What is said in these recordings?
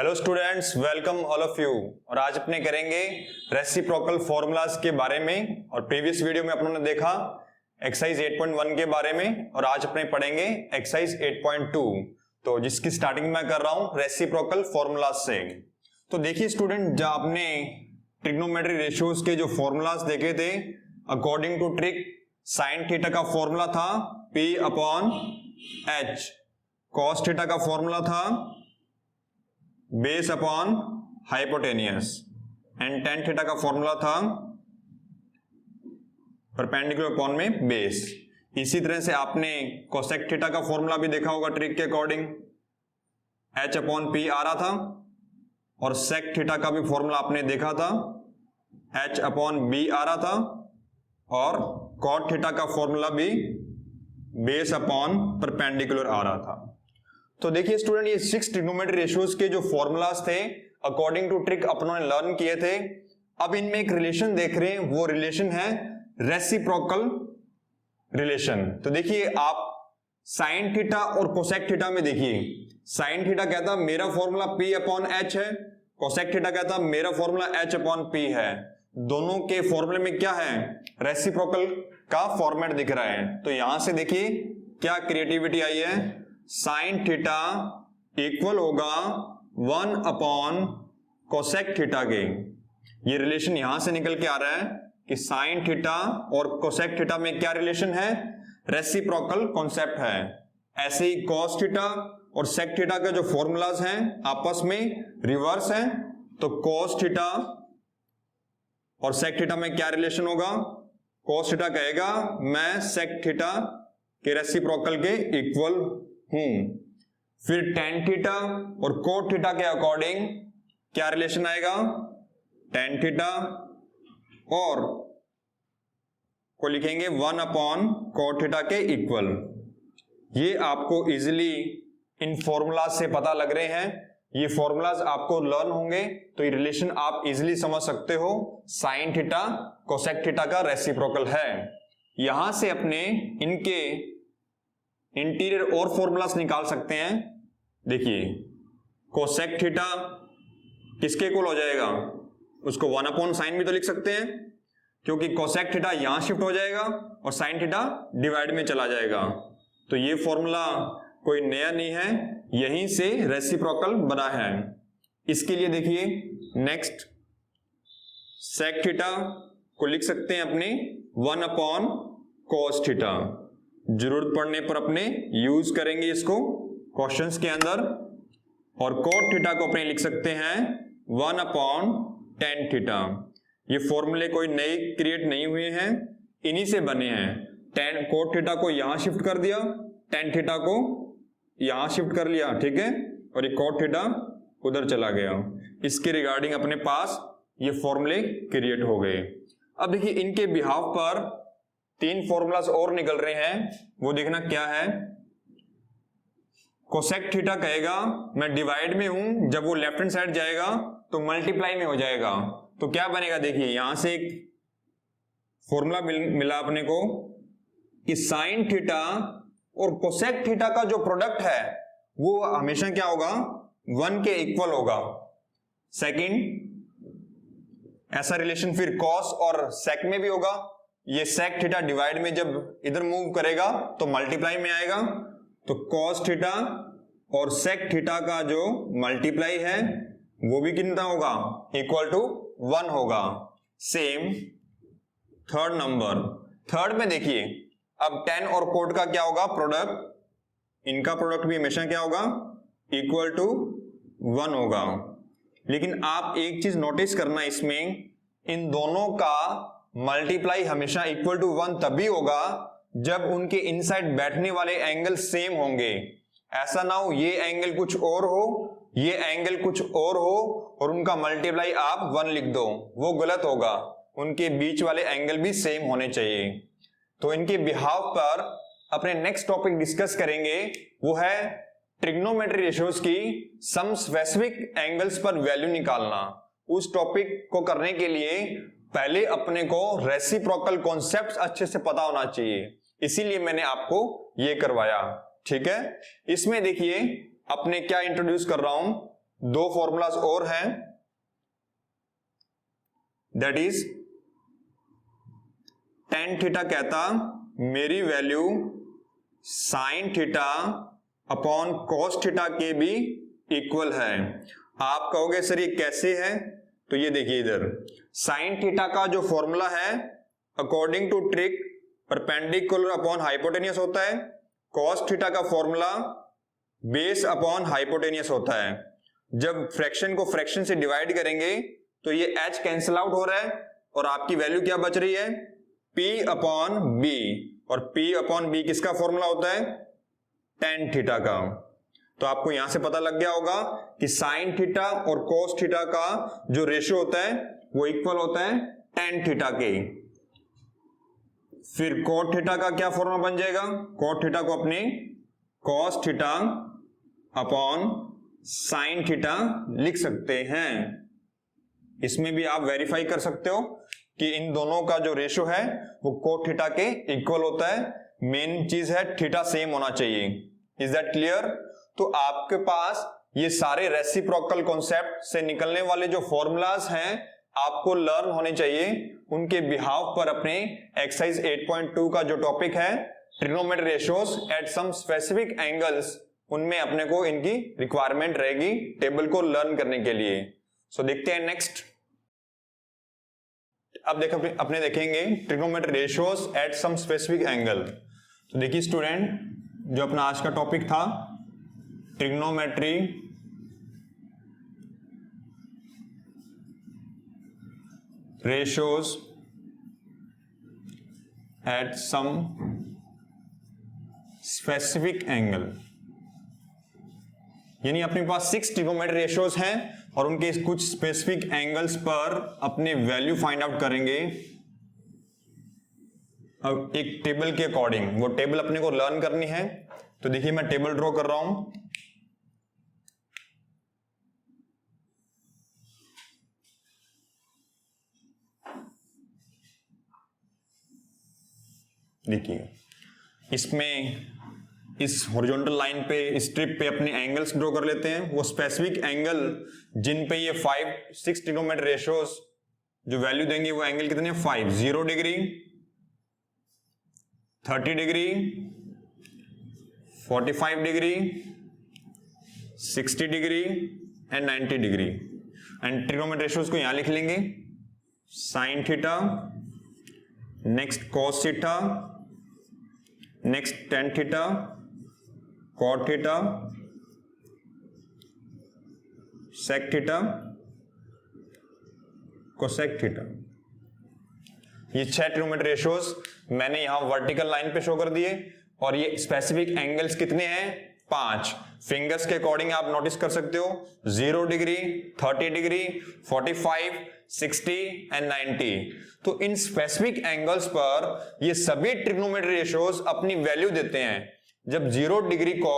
Hello students, welcome all of you. और आज अपने करेंगे रेसिप्रोकल फॉर्मूलाज के बारे में। और प्रीवियस वीडियो में अपनों ने देखा एक्सरसाइज 8.1 के बारे में, और आज अपने पढ़ेंगे एक्सरसाइज 8.2, तो जिसकी स्टार्टिंग मैं कर रहा हूं रेसिप्रोकल फॉर्मूलाज से। तो देखिए स्टूडेंट, जब आपने ट्रिग्नोमेट्री रेशियोज के जो फॉर्मूलाज देखे थे, according to trick sine theta का फॉर्मूला था P upon H, cos theta का फॉर्मूला था base upon hypotenuse, and tan theta का फॉर्मूला था परपेंडिकुलर अपॉन में बेस। इसी तरह से आपने कोसेक थीटा का फॉर्मूला भी देखा होगा ट्रिक के अकॉर्डिंग, H अपॉन P आ रहा था, और सेक थीटा का भी फॉर्मूला आपने देखा था, H अपॉन B आ रहा था, और कॉट थीटा का फॉर्मूला भी बेस अपॉन परपेंडिकुलर आ रहा था। तो देखिए स्टूडेंट, ये 6 ट्रिग्नोमेट्री रेशियोज के जो फॉर्मूलाज थे अकॉर्डिंग टू ट्रिक अपनों ने लर्न किए थे। अब इनमें एक रिलेशन देख रहे हैं, वो रिलेशन है रेसिप्रोकल रिलेशन। तो देखिए आप साइन थीटा और कोसेक थीटा में देखिए, साइन थीटा कहता मेरा फॉर्मूला P अपॉन H है, कोसेक थीटा कहता मेरा फॉर्मूला H अपॉन P है। दोनों के फॉर्मूले में क्या है, रेसिप्रोकल का फॉर्मेट दिख रहा है। तो यहां से देखिए क्या क्रिएटिविटी आई है, साइन थीटा इक्वल होगा 1 अपॉन कोसेक थीटा के। ये रिलेशन यहां से निकल के आ रहा है कि साइन थीटा और कोसेक थीटा में क्या रिलेशन है, रेसिप्रोकल कॉन्सेप्ट है। ऐसे ही कॉस थीटा और सेक थीटा के जो फॉर्मूलाज हैं आपस में रिवर्स हैं। तो कॉस थीटा और सेक थीटा में क्या रिलेशन होगा, कॉस थीटा कहेगा मैं सेक थीटा के रेसिप्रोकल के इक्वल हूं। फिर टेन थीटा और कोट थीटा के अकॉर्डिंग क्या रिलेशन आएगा, टेन थीटा और को लिखेंगे 1 अपॉन कोट थीटा के इक्वल। ये आपको इजीली इन फॉर्मूलाज से पता लग रहे हैं, ये फॉर्मूलाज आपको लर्न होंगे तो ये रिलेशन आप इजीली समझ सकते हो, साइन थीटा कोसेक थीटा का रेसिप्रोकल है। यहां से अपने इनके इंटीरियर और फॉर्मूलास निकाल सकते हैं। देखिए कोसेक थीटा किसके इक्वल हो जाएगा, उसको 1 अपॉन साइन भी तो लिख सकते हैं, क्योंकि कोसेक थीटा यहां शिफ्ट हो जाएगा और साइन थीटा डिवाइड में चला जाएगा। तो ये फॉर्मूला कोई नया नहीं है, यहीं से रेसिप्रोकल बना है। इसके लिए देखिए नेक्स्ट सेक थीटा को लिख सकते हैं अपने 1 अपॉन कॉस थीटा। जरूरत पड़ने पर अपने यूज करेंगे इसको क्वेश्चंस के अंदर। और कोट थीटा को अपने लिख सकते हैं 1 अपॉन टेन थीटा। ये फॉर्मूले कोई नए क्रिएट नहीं हुए हैं, इन्हीं से बने हैं। टेन कोट थीटा को यहां शिफ्ट कर दिया, टेन थीटा को यहां शिफ्ट कर लिया, ठीक है, और ये कोट थीटा उधर चला गया। इसके रिगार्डिंग अपने पास ये फॉर्मूले क्रिएट हो गए। अब देखिए इनके बिहाफ पर 3 फॉर्मूलास और निकल रहे हैं, वो देखना क्या है। कोसेक थीटा कहेगा मैं डिवाइड में हूं, जब वो लेफ्ट हैंड साइड जाएगा तो मल्टीप्लाई में हो जाएगा। तो क्या बनेगा, देखिए यहां से एक फॉर्मूला मिला अपने को कि साइन थीटा और कोसेक थीटा का जो प्रोडक्ट है वो हमेशा क्या होगा, 1 के इक्वल होगा। सेकंड, ऐसा रिलेशन फिर कॉस और सेक में भी होगा। ये सेक थीटा डिवाइड में जब इधर मूव करेगा तो मल्टीप्लाई में आएगा। तो कॉस थीटा और सेक थीटा का जो मल्टीप्लाई है वो भी कितना होगा, इक्वल टू 1 होगा। सेम थर्ड नंबर, थर्ड में देखिए अब टेन और कोट का क्या होगा प्रोडक्ट, इनका प्रोडक्ट भी हमेशा क्या होगा, इक्वल टू 1 होगा। लेकिन आप एक चीज नोटिस करना, इसमें इन दोनों का मल्टीप्लाई हमेशा इक्वल टू 1 तभी होगा जब उनके इनसाइड बैठने वाले एंगल सेम होंगे। ऐसा ना हो ये एंगल कुछ और हो, ये एंगल कुछ और हो और उनका मल्टीप्लाई आप 1 लिख दो, वो गलत होगा। उनके बीच वाले एंगल भी सेम होने चाहिए। तो इनके बिहाफ पर अपने नेक्स्ट टॉपिक डिस्कस करेंगे, वो है ट्रिग्नोमेट्री रेशियोज की सम स्पेसिफिक एंगल्स पर वैल्यू निकालना। उस टॉपिक को करने के लिए पहले अपने को रेसिप्रोकल कॉन्सेप्ट्स अच्छे से पता होना चाहिए, इसीलिए मैंने आपको ये करवाया, ठीक है। इसमें देखिए अपने क्या इंट्रोड्यूस कर रहा हूं, दो फॉर्मूलाज और हैं, दैट इज टेन थीटा कहता मेरी value sine theta upon cos theta के भी इक्वल है। आप कहोगे सर ये कैसे है, तो ये देखिए इधर साइन थीटा का जो फॉर्मूला है according to trick perpendicular upon hypotenuse होता है, कॉस थीटा का फॉर्मूला बेस अपॉन हाइपोटेनियस होता है। जब फ्रैक्शन को फ्रैक्शन से डिवाइड करेंगे तो ये h कैंसिल आउट हो रहा है और आपकी वैल्यू क्या बच रही है, p अपॉन b, और p अपॉन b किसका फॉर्मूला होता है, टेन थीटा का। तो आपको यहां से पता लग गया होगा कि साइन थीटा और कोस थीटा का जो रेशियो होता है वो इक्वल होता है टेन थीटा के। फिर कोट थीटा का क्या फॉर्मूला बन जाएगा, कोट थीटा को अपने cos theta upon sine theta लिख सकते हैं। इसमें भी आप वेरीफाई कर सकते हो कि इन दोनों का जो रेशियो है वो कोट थीटा के इक्वल होता है। मेन चीज है थीटा सेम होना चाहिए। Is that clear? तो आपके पास ये सारे रेसिप्रोकल कॉन्सेप्ट से निकलने वाले जो फॉर्मूलाज हैं आपको लर्न होने चाहिए। उनके बिहाव पर अपने एक्सरसाइज 8.2 का जो टॉपिक है trigonometry ratios at some specific angles, उनमें अपने को इनकी रिक्वायरमेंट रहेगी टेबल को लर्न करने के लिए। सो देखते हैं नेक्स्ट। अब देखो अपने देखेंगे trigonometry ratios at some specific angle. तो देखिए स्टूडेंट, जो अपना आज का टॉपिक था trigonometry ratios at some specific angle, यानी अपने पास 6 ट्रिग्नोमेट्री रेशियोज हैं और उनके कुछ स्पेसिफिक एंगल्स पर अपने वैल्यू फाइंड आउट करेंगे। अब एक टेबल के अकॉर्डिंग वो टेबल अपने को लर्न करनी है। तो देखिए मैं टेबल ड्रॉ कर रहा हूं। देखिए इसमें इस हॉरिजॉन्टल लाइन पे इस स्ट्रिप पे अपने एंगल्स ड्रॉ कर लेते हैं। वो स्पेसिफिक एंगल जिन पे ये 6 ट्रिग्नोमेट्री रेशियोज जो वैल्यू देंगे वो एंगल कितने, 5, 0 degree, 30 degree, 45 degree, 60 degree and 90 degree. And trigonometry ratios को यहां लिख लेंगे, sine theta, next cos theta, next tan theta, cot theta, sec theta, cosec theta. ये 6 ट्रिग्नोमेट्री रेशियोज मैंने यहां वर्टिकल लाइन पे शो कर दिए। और ये स्पेसिफिक एंगल्स कितने हैं, 5। फिंगर्स के अकॉर्डिंग आप नोटिस कर सकते हो 0 डिग्री, 30 डिग्री, 45, 60 एंड 90। तो इन स्पेसिफिक एंगल्स पर ये सभी ट्रिग्नोमेट्री रेशियोज अपनी वैल्यू देते हैं। जब 0 डिग्री को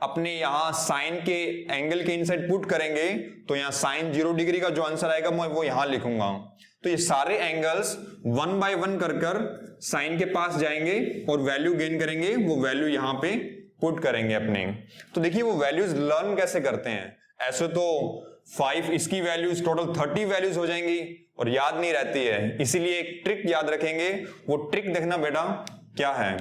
अपने यहां साइन के एंगल के इनसाइड पुट करेंगे तो यहां साइन 0 डिग्री का जो आंसर आएगा मैं वो यहां लिखूंगा। तो ये सारे एंगल्स 1 बाय 1 कर साइन के पास जाएंगे और वैल्यू गेन करेंगे। वो वैल्यू यहां पे पुट करेंगे अपने। तो देखिए वो वैल्यूज लर्न कैसे करते हैं। ऐसे तो 5 इसकी वैल्यूज टोटल 30 वैल्यूज हो जाएंगी और याद नहीं रहती है, इसीलिए एक ट्रिक याद रखेंगे। वो ट्रिक देखना बेटा क्या है।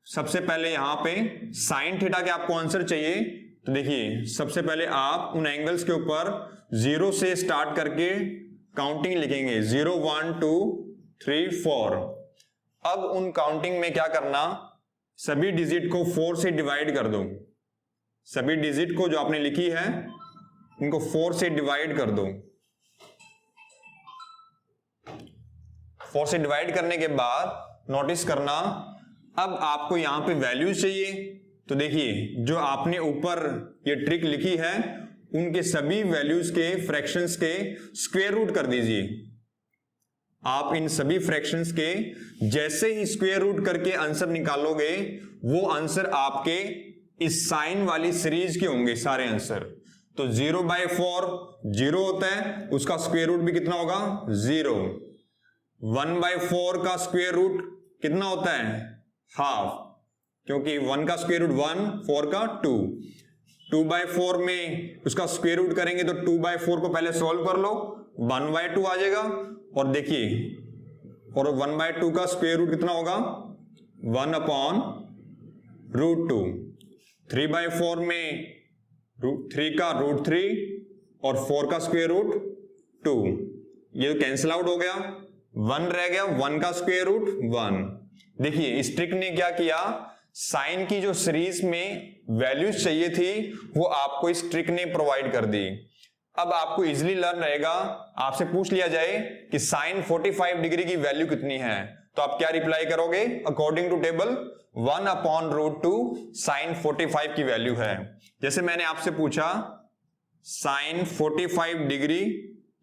सबसे पहले यहां पे साइन थीटा के आपको आंसर चाहिए। तो देखिए सबसे पहले आप उन एंगल्स के ऊपर 0 से स्टार्ट करके काउंटिंग लिखेंगे, 0, 1, 2, 3, 4। अब उन काउंटिंग में क्या करना, सभी डिजिट को 4 से डिवाइड कर दो। सभी डिजिट को जो आपने लिखी है इनको 4 से डिवाइड कर दो। 4 से डिवाइड करने के बाद नोटिस करना, अब आपको यहां पे वैल्यूज चाहिए। तो देखिए जो आपने ऊपर ये ट्रिक लिखी है उनके सभी वैल्यूज के फ्रैक्शंस के स्क्वायर रूट कर दीजिए। आप इन सभी फ्रैक्शंस के जैसे ही स्क्वायर रूट करके आंसर निकालोगे वो आंसर आपके इस साइन वाली सीरीज के होंगे सारे आंसर। तो 0/4 0 होता है, उसका स्क्वायर रूट भी कितना होगा, 0। 1/4 का स्क्वायर रूट कितना होता है, हाफ, क्योंकि 1 का स्क्वायर रूट 1, 4 का 2। 2/4 में उसका स्क्वायर रूट करेंगे तो 2/4 को पहले सॉल्व कर लो, 1/2 आ जाएगा। और देखिए, और 1/2 का स्क्वायर रूट कितना होगा, 1/√2। 3/4 में 3 का √3 और 4 का स्क्वायर रूट 2, ये कैंसिल आउट हो गया, 1 रह गया, 1 का स्क्वायर रूट 1। देखिए इस ट्रिक ने क्या किया, साइन की जो सीरीज में वैल्यूज चाहिए थी वो आपको इस ट्रिक ने प्रोवाइड कर दी। अब आपको इजीली लर्न रहेगा, आपसे पूछ लिया जाए कि साइन 45 डिग्री की वैल्यू कितनी है, तो आप क्या रिप्लाई करोगे, अकॉर्डिंग टू टेबल 1/√2 साइन 45 की वैल्यू है। जैसे मैंने आपसे पूछा साइन 45 डिग्री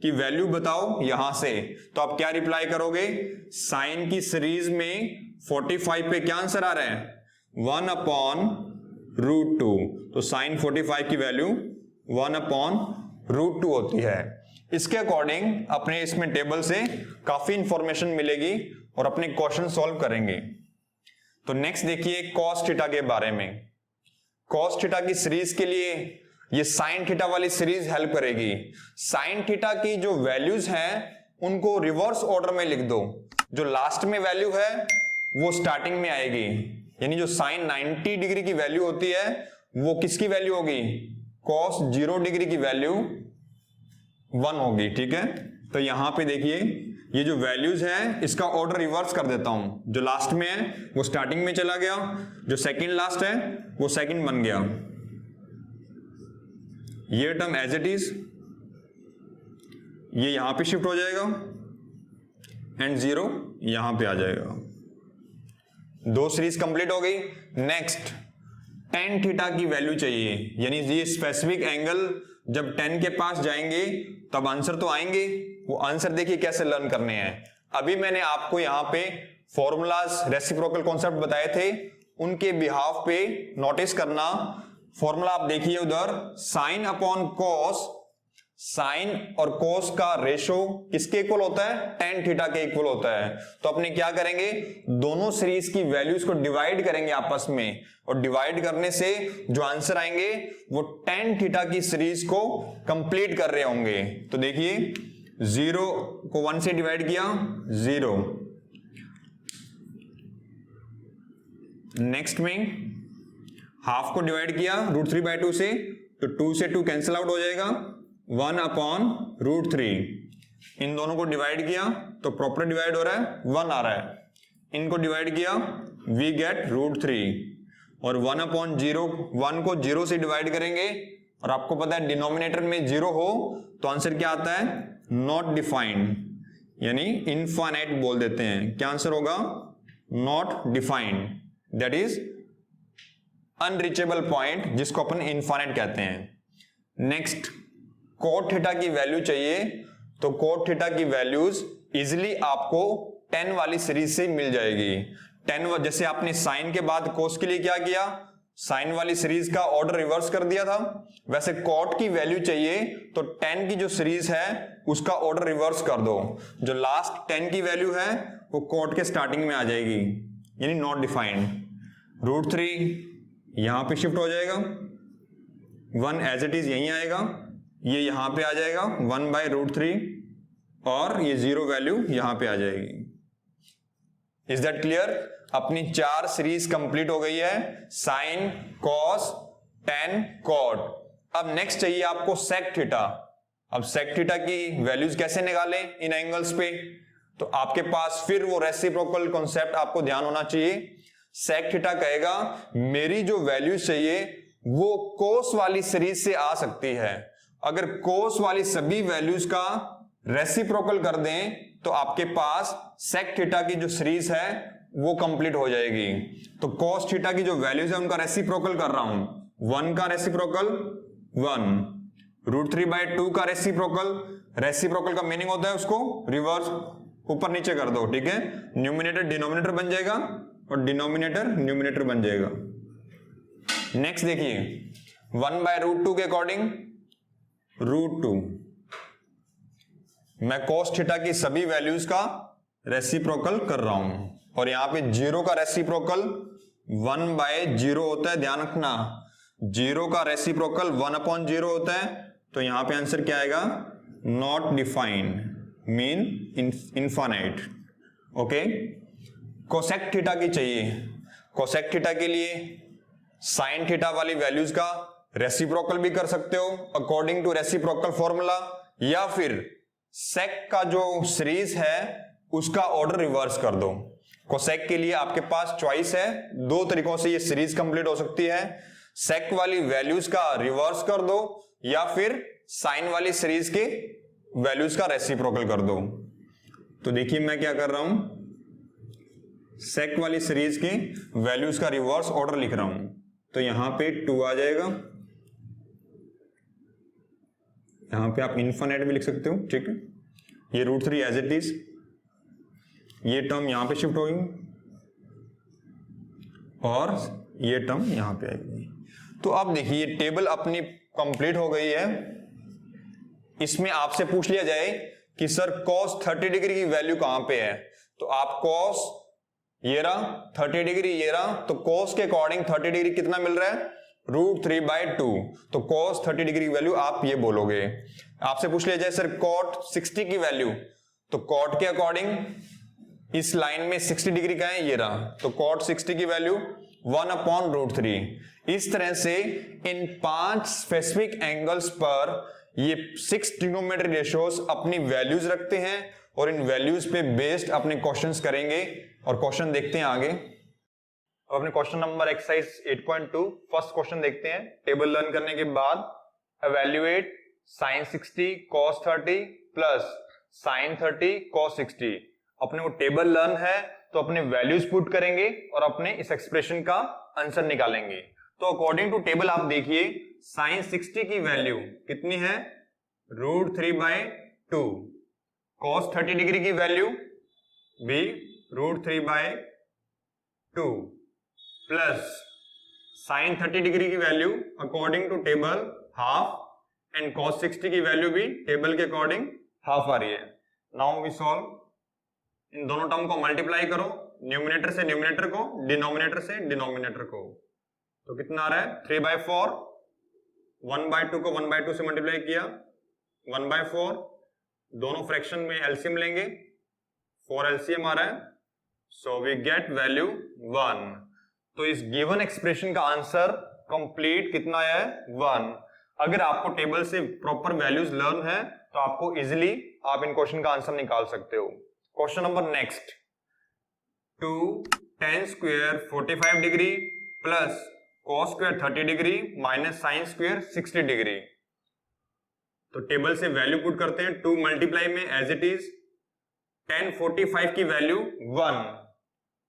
की वैल्यू बताओ यहां से, तो आप क्या रिप्लाई करोगे, साइन की सीरीज में 45 पे क्या आंसर आ रहा है, 1/√2। तो साइन 45 की वैल्यू 1/√2 होती है। इसके अकॉर्डिंग अपने इसमें टेबल से काफी इंफॉर्मेशन मिलेगी और अपने क्वेश्चन सॉल्व करेंगे। तो नेक्स्ट देखिए कॉस थीटा के बारे में। कॉस थीटा की सीरीज के लिए ये साइन थीटा वाली सीरीज हेल्प करेगी। साइन थीटा की जो वैल्यूज हैं उनको रिवर्स ऑर्डर में लिख दो, जो लास्ट में वैल्यू है वो स्टार्टिंग में आएगी। यानी जो साइन 90 डिग्री की वैल्यू होती है वो किसकी वैल्यू होगी, कॉस 0 डिग्री की वैल्यू 1 होगी। ठीक है, तो यहां पे देखिए ये जो वैल्यूज है इसका ऑर्डर रिवर्स कर देता हूं, जो लास्ट में है वो स्टार्टिंग में चला गया, जो सेकंड लास्ट है वो सेकंड बन गया। ये टर्म एज इट इज ये यहां पे शिफ्ट हो जाएगा एंड 0 यहां पे आ जाएगा। दो सीरीज कंप्लीट हो गई। नेक्स्ट tan थीटा की वैल्यू चाहिए, यानी ये स्पेसिफिक एंगल जब 10 के पास जाएंगे तब आंसर तो आएंगे। वो आंसर देखिए कैसे लर्न करने हैं। अभी मैंने आपको यहां पे फॉर्मूलाज रेसिप्रोकल कॉन्सेप्ट बताए थे, उनके बिहाफ पे नोटिस करना। फॉर्मूला आप देखिए उधर, साइन अपॉन कॉस, साइन और कोस का रेशो किसके इक्वल होता है, tan थीटा के इक्वल होता है। तो अपने क्या करेंगे, दोनों सीरीज की वैल्यूज को डिवाइड करेंगे आपस में, और डिवाइड करने से जो आंसर आएंगे वो tan थीटा की सीरीज को कंप्लीट कर रहे होंगे। तो देखिए 0 को 1 से डिवाइड किया 0, नेक्स्ट में हाफ को डिवाइड किया √3/2 से, तो 2 से 2 कैंसिल आउट हो जाएगा, 1/√3। इन दोनों को डिवाइड किया तो प्रॉपर डिवाइड हो रहा है, 1 आ रहा है। इनको डिवाइड किया वी गेट √3, और 1/0, 1 को 0 से डिवाइड करेंगे, और आपको पता है डिनोमिनेटर में 0 हो तो आंसर क्या आता है, नॉट डिफाइंड, यानी इनफाइनाइट बोल देते हैं। क्या आंसर होगा, not defined, that is unreachable point, जिसको अपन इनफाइनाइट कहते हैं। नेक्स्ट कोट थीटा की वैल्यू चाहिए, तो कोट थीटा की वैल्यूज इजिली आपको 10 वाली सीरीज से मिल जाएगी। 10 जैसे आपने साइन के बाद कोस के लिए क्या किया, साइन वाली सीरीज का ऑर्डर रिवर्स कर दिया था, वैसे कोट की वैल्यू चाहिए तो 10 की जो सीरीज है उसका ऑर्डर रिवर्स कर दो, जो लास्ट 10 की वैल्यू है वो कोट के स्टार्टिंग में आ जाएगी, यानी नॉट डिफाइंड। √3 यहां पे शिफ्ट हो जाएगा, 1 एज इट इज यहीं आएगा, ये यहां पे आ जाएगा 1/√3, और ये 0 वैल्यू यहां पे आ जाएगी। Is that clear? अपनी 4 सीरीज कंप्लीट हो गई है, साइन, कॉस, tan, कॉट। अब नेक्स्ट चाहिए आपको सेक थीटा। अब सेक थीटा की वैल्यूज कैसे निकालें इन एंगल्स पे, तो आपके पास फिर वो रेसिप्रोकल कॉन्सेप्ट आपको ध्यान होना चाहिए। सेक थीटा कहेगा मेरी जो वैल्यूज चाहिए वो कोस वाली सीरीज से आ सकती है। अगर कोस वाली सभी वैल्यूज का रेसिप्रोकल कर दें तो आपके पास सेक थीटा की जो सीरीज है वो कंप्लीट हो जाएगी। तो कोस थीटा की जो वैल्यूज है उनका रेसिप्रोकल कर रहा हूं, 1 का रेसिप्रोकल 1, √3/2 का रेसिप्रोकल का मीनिंग होता है उसको रिवर्स ऊपर नीचे कर दो, ठीक है। न्यूमिनेटर डिनोमिनेटर बन जाएगा और डिनोमिनेटर न्यूमिनेटर बन जाएगा। नेक्स्ट देखिए 1/√2 के अकॉर्डिंग √2, मैं कोस थीटा की सभी वैल्यूज का रेसिप्रोकल कर रहा हूं, और यहां पे 0 का रेसिप्रोकल 1/0 होता है, ध्यान रखना। जीरो का रेसिप्रोकल 1/0 होता है, तो यहां पे आंसर क्या आएगा, not defined mean infinite. Okay, cosec theta की चाहिए। कोसेक थीटा के लिए साइन थीटा वाली वैल्यूज का रेसिप्रोकल भी कर सकते हो अकॉर्डिंग टू रेसिप्रोकल फॉर्मूला, या फिर सेक का जो सीरीज है उसका ऑर्डर रिवर्स कर दो। कोसेक के लिए आपके पास चॉइस है, दो तरीकों से ये सीरीज कंप्लीट हो सकती है, सेक वाली वैल्यूज का रिवर्स कर दो या फिर साइन वाली सीरीज के वैल्यूज का रेसिप्रोकल कर दो। तो देखिए मैं क्या कर रहा हूं, सेक वाली सीरीज के वैल्यूज का रिवर्स ऑर्डर लिख रहा हूं, तो यहां पे 2 आ जाएगा, यहां पे आप इनफिनिट भी लिख सकते हो, ठीक है। ये √3 एज इट इज, ये टर्म यहां पे शिफ्ट होगी और ये टर्म यहां पे आएगी। तो अब देखिए टेबल अपनी कंप्लीट हो गई है। इसमें आपसे पूछ लिया जाए कि सर cos 30 डिग्री की वैल्यू कहां पे है, तो आप cos ये रहा 30 डिग्री, ये रहा, तो cos के अकॉर्डिंग 30 डिग्री कितना मिल रहा है, √3/2, तो cos 30 डिग्री की वैल्यू आप ये बोलोगे। आपसे पूछ लिया जाए सर cot 60 की वैल्यू, तो cot के अकॉर्डिंग इस लाइन में 60 डिग्री का है, ये रहा, तो cot 60 की वैल्यू 1/√3। इस तरह से इन 5 स्पेसिफिक एंगल्स पर ये 6 ट्रिग्नोमेट्री रेशियोज अपनी वैल्यूज रखते हैं और इन वैल्यूज पे बेस्ड अपने क्वेश्चंस करेंगे। और क्वेश्चन देखते हैं आगे। अब अपने question number exercise 8.2 first question देखते हैं। टेबल लर्न करने के बाद evaluate sin 60 cos 30 plus sin 30 cos 60। अपने को टेबल लर्न है तो अपने वैल्यूज पुट करेंगे और अपने इस एक्सप्रेशन का आंसर निकालेंगे। तो अकॉर्डिंग टू टेबल आप देखिए sin 60 की वैल्यू कितनी है, √3/2, cos 30 डिग्री की वैल्यू भी √3/2 प्लस sin 30 डिग्री की value according to table half and cos 60 की वैल्यू भी टेबल के अकॉर्डिंग हाफ आ रही है। Now we solve. इन दोनों टर्म को मल्टीप्लाई करो, न्यूमिनेटर से न्यूमिनेटर को, डिनोमिनेटर से डिनोमिनेटर को, तो कितना आ रहा है 3/4, 1/2 को 1/2 से मल्टीप्लाई किया 1/4, दोनों फ्रैक्शन में एलसीएम लेंगे, 4 एलसीएम आ रहा है, सो वी गेट वैल्यू 1। तो इस गिवन एक्सप्रेशन का आंसर कंप्लीट कितना है, 1। अगर आपको टेबल से प्रॉपर वैल्यूज लर्न है तो आपको इजिली आप इन क्वेश्चन का आंसर निकाल सकते हो। Question number next, 2 tan square 45 degree plus cos square 30 degree minus sin square 60 degree. तो टेबल से वैल्यू पुट करते हैं, 2 मल्टीप्लाई में एज इट इज, tan 45 की वैल्यू 1,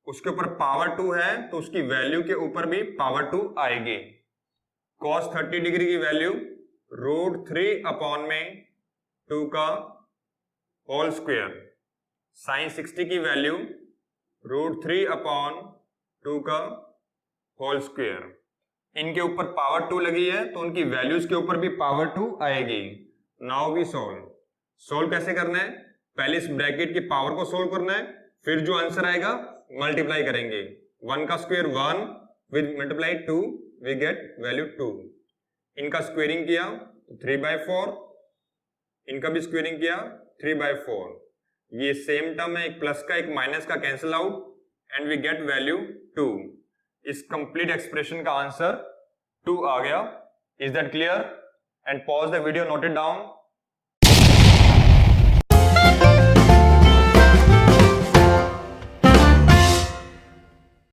उसके ऊपर पावर 2 है तो उसकी वैल्यू के ऊपर भी पावर 2 आएगी। cos 30 डिग्री की वैल्यू √3/2 का होल स्क्वायर, sin 60 की वैल्यू √3/2 का होल स्क्वायर। इनके ऊपर पावर 2 लगी है तो उनकी वैल्यूज के ऊपर भी पावर 2 आएगी। Now we solve. सोल्व कैसे करना है, पहले इस ब्रैकेट की पावर को सोल्व करना है, फिर जो आंसर आएगा मल्टीप्लाई करेंगे। 1 का square 1 with multiply 2 we get value 2। इनका स्क्वेयरिंग किया तो 3/4, इनका भी स्क्वेयरिंग किया 3/4। ये सेम टर्म है, एक प्लस का एक माइनस का cancel out and we get value 2। इस कंप्लीट एक्सप्रेशन का आंसर 2 आ गया। Is that clear? And pause the video, note it down.